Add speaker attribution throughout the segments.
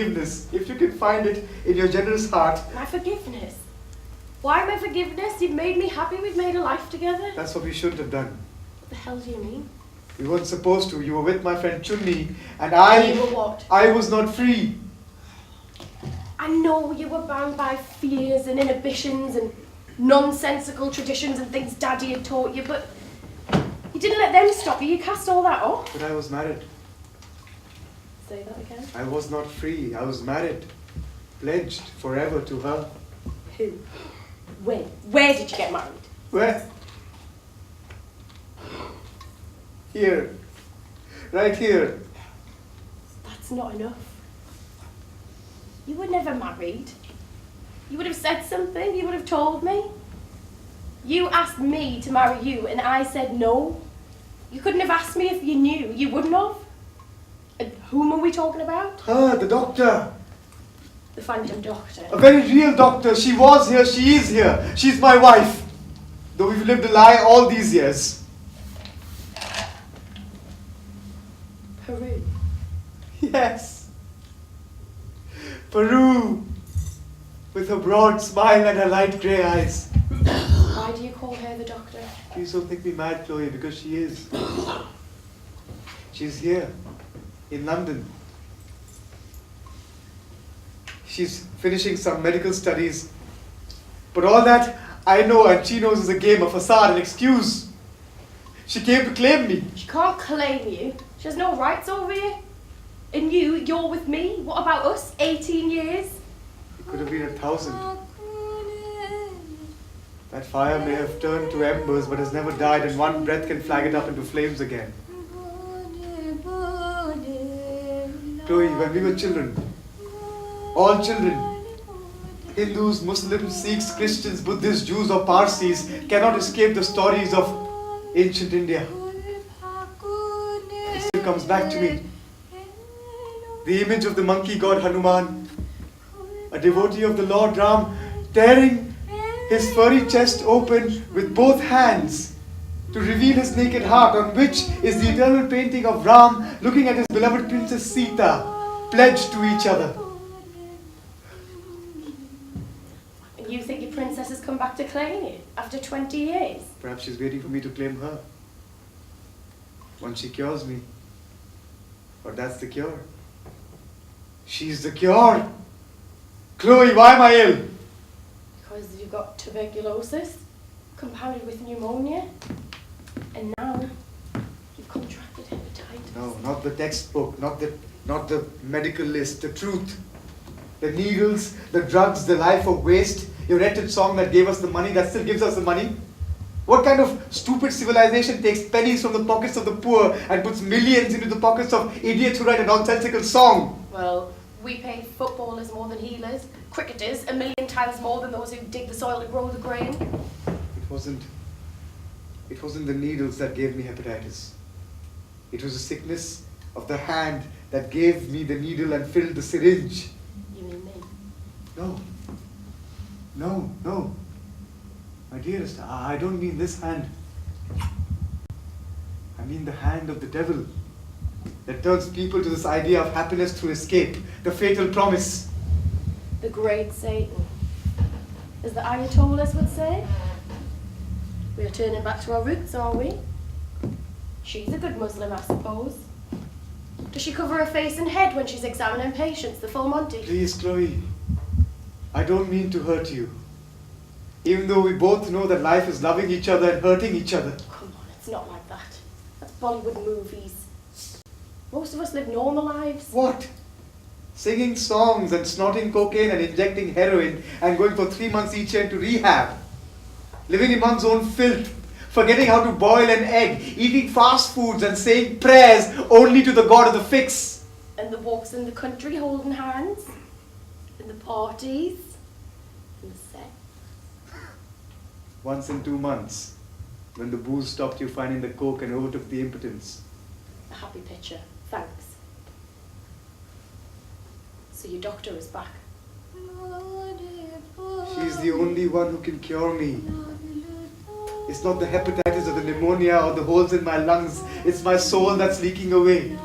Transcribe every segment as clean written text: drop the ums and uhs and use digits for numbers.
Speaker 1: forgiveness. If you can find it in your generous heart.
Speaker 2: My forgiveness? Why my forgiveness? You've made me happy. We've made a life together.
Speaker 1: That's what we shouldn't have done.
Speaker 2: What the hell do you mean?
Speaker 1: We weren't supposed to. You were with my friend Chunni, and I...
Speaker 2: You were what?
Speaker 1: I was not free.
Speaker 2: I know you were bound by fears and inhibitions and nonsensical traditions and things Daddy had taught you, but you didn't let them stop you. You cast all that off.
Speaker 1: But I was married.
Speaker 2: Say that again.
Speaker 1: I was not free. I was married. Pledged forever to her.
Speaker 2: Who? When? Where did you get married?
Speaker 1: Where? Here. Right here.
Speaker 2: That's not enough. You were never married. You would have said something. You would have told me. You asked me to marry you and I said no. You couldn't have asked me if you knew. You wouldn't have. And whom are we talking about?
Speaker 1: Her, the doctor.
Speaker 2: The phantom doctor.
Speaker 1: A very real doctor. She was here. She is here. She's my wife. Though we've lived a lie all these years.
Speaker 2: Peru.
Speaker 1: Yes. Peru. With her broad smile and her light grey eyes.
Speaker 2: Why do you call her the doctor?
Speaker 1: Please don't think me mad, Chloe, because she is. She's here. In London. She's finishing some medical studies. But all that I know and she knows is a game, a facade, an excuse. She came to claim me.
Speaker 2: She can't claim you. She has no rights over you. And you're with me. What about us? 18 years?
Speaker 1: It could have been 1,000. That fire may have turned to embers but has never died, and one breath can flag it up into flames again. Chloe, when we were children, all children, Hindus, Muslims, Sikhs, Christians, Buddhists, Jews or Parsis cannot escape the stories of ancient India. It still comes back to me. The image of the monkey god Hanuman, a devotee of the Lord Ram, tearing his furry chest open with both hands to reveal his naked heart, on which is the eternal painting of Ram looking at his beloved princess Sita, pledged to each other.
Speaker 2: And you think your princess has come back to claim you after 20 years?
Speaker 1: Perhaps she's waiting for me to claim her. Once she cures me. Or that's the cure. She's the cure. Chloe, why am I ill?
Speaker 2: Because you've got tuberculosis, compounded with pneumonia, and now you've contracted hepatitis.
Speaker 1: No, not the textbook, not the medical list, the truth. The needles, the drugs, the life of waste. Your wretched song that gave us the money, that still gives us the money. What kind of stupid civilization takes pennies from the pockets of the poor and puts millions into the pockets of idiots who write a nonsensical song?
Speaker 2: Well, we pay footballers more than healers, cricketers 1,000,000 times more than those who dig the soil to grow the grain.
Speaker 1: It wasn't the needles that gave me hepatitis. It was the sickness of the hand that gave me the needle and filled the syringe.
Speaker 2: You mean me?
Speaker 1: No. My dearest, I don't mean this hand. I mean the hand of the devil that turns people to this idea of happiness through escape, the fatal promise.
Speaker 2: The great Satan. As the Ayatollahs would say. We are turning back to our roots, are we? She's a good Muslim, I suppose. Does she cover her face and head when she's examining patients, the full Monty?
Speaker 1: Please, Chloe, I don't mean to hurt you. Even though we both know that life is loving each other and hurting each other.
Speaker 2: Come on, it's not like that. That's Bollywood movies. Most of us live normal lives.
Speaker 1: What? Singing songs and snorting cocaine and injecting heroin and going for 3 months each year into rehab. Living in one's own filth. Forgetting how to boil an egg. Eating fast foods and saying prayers only to the God of the fix.
Speaker 2: And the walks in the country holding hands. And the parties. And the sex.
Speaker 1: Once in 2 months, when the booze stopped you finding the coke and overtook the impotence.
Speaker 2: A happy picture. Thanks. So your doctor is back.
Speaker 1: She's the only one who can cure me. It's not the hepatitis or the pneumonia or the holes in my lungs. It's my soul that's leaking away.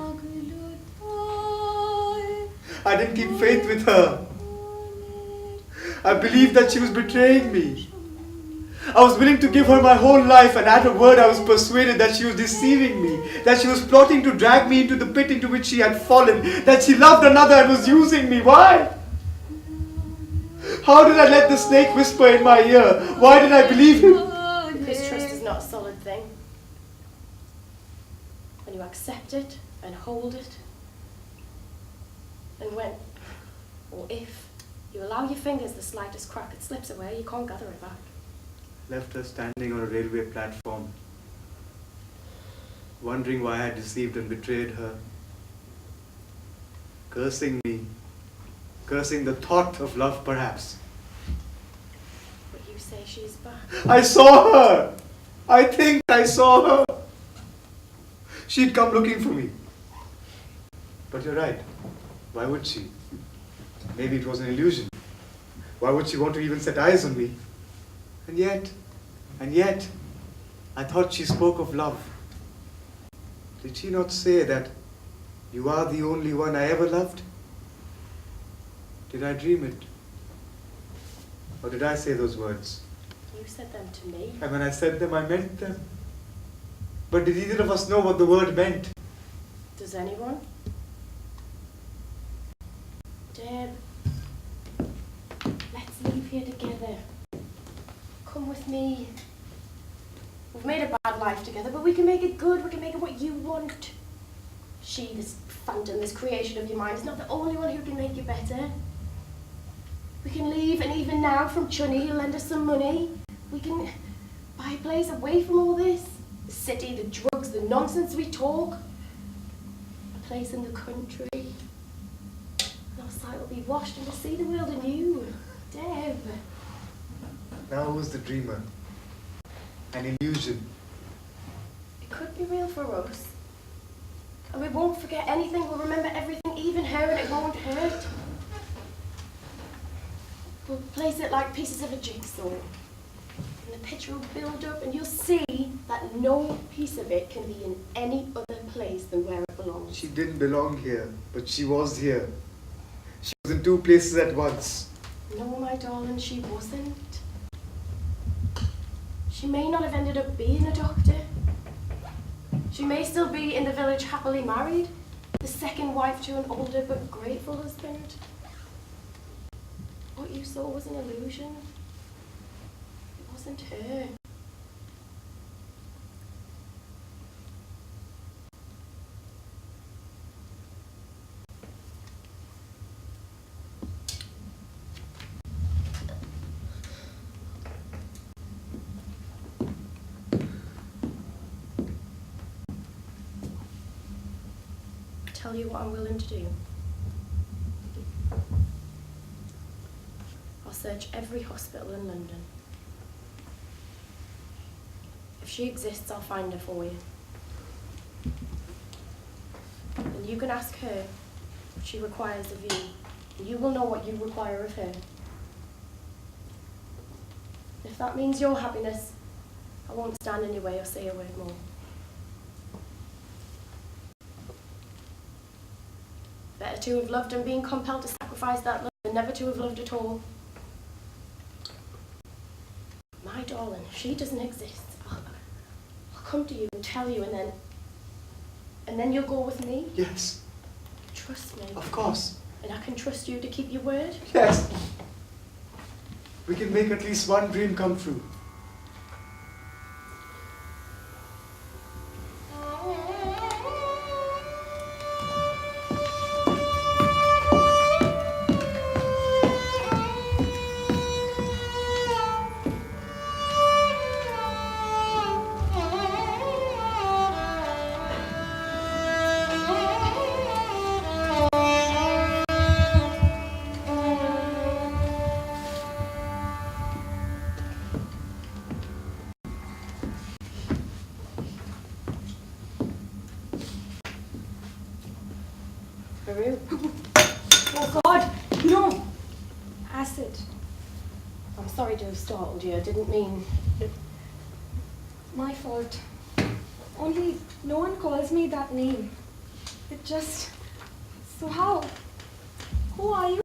Speaker 1: I didn't keep faith with her. I believed that she was betraying me. I was willing to give her my whole life, and at a word I was persuaded that she was deceiving me, that she was plotting to drag me into the pit into which she had fallen, that she loved another and was using me. Why? How did I let the snake whisper in my ear? Why did I believe him?
Speaker 2: Because trust is not a solid thing. When you accept it and hold it, and when, or if, you allow your fingers the slightest crack, it slips away, you can't gather it back.
Speaker 1: Left her standing on a railway platform, wondering why I had deceived and betrayed her, cursing me, cursing the thought of love perhaps.
Speaker 2: But you say she's back.
Speaker 1: I saw her! I think I saw her! She'd come looking for me. But you're right. Why would she? Maybe it was an illusion. Why would she want to even set eyes on me? And yet, I thought she spoke of love. Did she not say that you are the only one I ever loved? Did I dream it? Or did I say those words?
Speaker 2: You said them to me.
Speaker 1: And when I said them, I meant them. But did either of us know what the word meant?
Speaker 2: Does anyone? Deb, let's leave here together. Come with me. We've made a bad life together, but we can make it good. We can make it what you want. She, this phantom, this creation of your mind, is not the only one who can make you better. We can leave, and even now from Chunny, he'll lend us some money. We can buy a place away from all this. The city, the drugs, the nonsense we talk. A place in the country. And our sight will be washed, and we'll see the world anew. Deb.
Speaker 1: Now who's the dreamer? An illusion.
Speaker 2: It could be real for us. And we won't forget anything, we'll remember everything, even her, and it won't hurt. We'll place it like pieces of a jigsaw. And the picture will build up, and you'll see that no piece of it can be in any other place than where it belongs.
Speaker 1: She didn't belong here, but she was here. She was in two places at once.
Speaker 2: No, my darling, she wasn't. She may not have ended up being a doctor. She may still be in the village happily married, the second wife to an older but grateful husband. What you saw was an illusion. It wasn't her. Tell you what I'm willing to do. I'll search every hospital in London. If she exists, I'll find her for you. And you can ask her what she requires of you. And you will know what you require of her. If that means your happiness, I won't stand in your way or say a word more. Better to have loved and been compelled to sacrifice that love than never to have loved at all. My darling, if she doesn't exist, I'll come to you and tell you, and then you'll go with me?
Speaker 1: Yes.
Speaker 2: Trust me.
Speaker 1: Of course.
Speaker 2: And I can trust you to keep your word?
Speaker 1: Yes. We can make at least one dream come true.
Speaker 2: Farrukh,
Speaker 3: Oh God, no! Acid.
Speaker 2: I'm sorry to have startled you. I didn't mean...
Speaker 3: My fault. Only no one calls me that name. It just... So how? who are you?